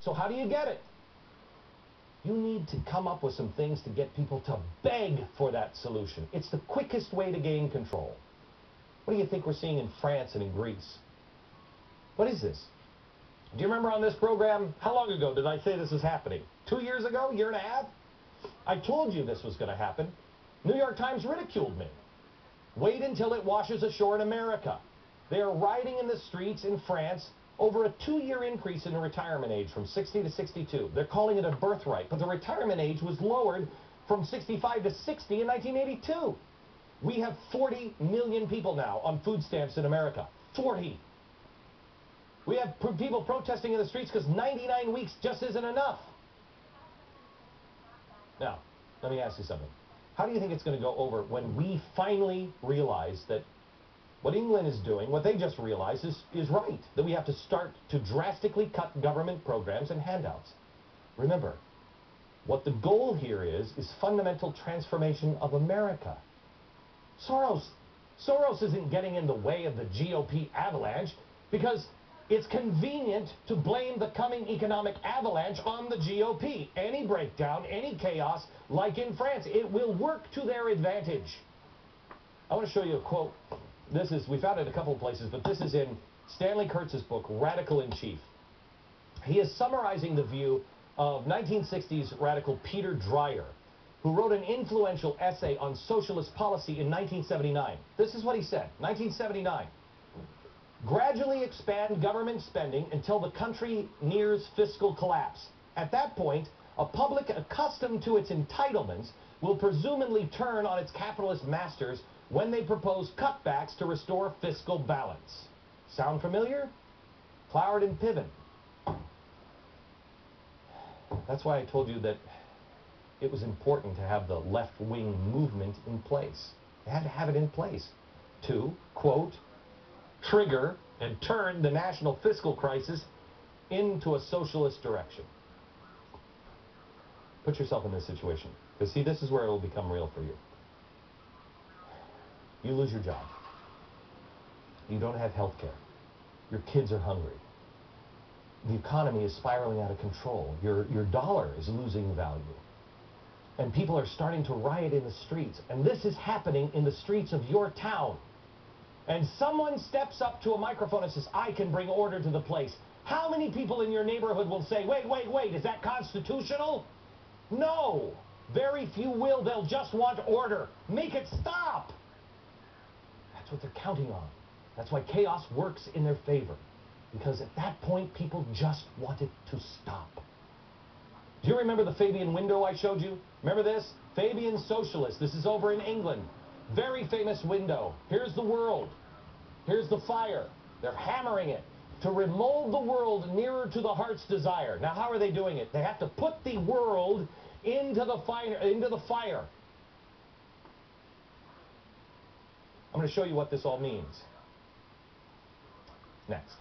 So how do you get it? You need to come up with some things to get people to beg for that solution. It's the quickest way to gain control. What do you think we're seeing in France and in Greece? What is this? Do you remember on this program, how long ago did I say this was happening? 2 years ago? Year and a half? I told you this was going to happen. New York Times ridiculed me. Wait until it washes ashore in America. They are rioting in the streets in France over a 2-year increase in the retirement age from 60 to 62. They're calling it a birthright, but the retirement age was lowered from 65 to 60 in 1982. We have 40 million people now on food stamps in America. 40. We have people protesting in the streets because 99 weeks just isn't enough. Now, let me ask you something. How do you think it's going to go over when we finally realize that what England is doing, what they just realized, is right, that we have to start to drastically cut government programs and handouts? Remember, what the goal here is fundamental transformation of America. Soros isn't getting in the way of the GOP avalanche because it's convenient to blame the coming economic avalanche on the GOP. Any breakdown, any chaos, like in France, it will work to their advantage. I want to show you a quote. We found it a couple of places, but this is in Stanley Kurtz's book, Radical in Chief. He is summarizing the view of 1960s radical Peter Dreyer, who wrote an influential essay on socialist policy in 1979. This is what he said, 1979. Gradually expand government spending until the country nears fiscal collapse. At that point, a public accustomed to its entitlements will presumably turn on its capitalist masters when they propose cutbacks to restore fiscal balance. Sound familiar? Cloward and Piven. That's why I told you that it was important to have the left-wing movement in place. They had to have it in place to, quote, trigger and turn the national fiscal crisis into a socialist direction. Put yourself in this situation. Because, see, this is where it will become real for you. You lose your job. You don't have health care. Your kids are hungry. The economy is spiraling out of control. Your dollar is losing value. And people are starting to riot in the streets. And this is happening in the streets of your town. And someone steps up to a microphone and says, I can bring order to the place. How many people in your neighborhood will say, wait, is that constitutional? No. Very few will. They'll just want order. Make it stop. That's what they're counting on. That's why chaos works in their favor. Because at that point, people just want it to stop. Do you remember the Fabian window I showed you? Remember this? Fabian Socialist. This is over in England. Very famous window. Here's the world. Here's the fire. They're hammering it to remold the world nearer to the heart's desire. Now, how are they doing it? They have to put the world into the fire. I'm going to show you what this all means. Next.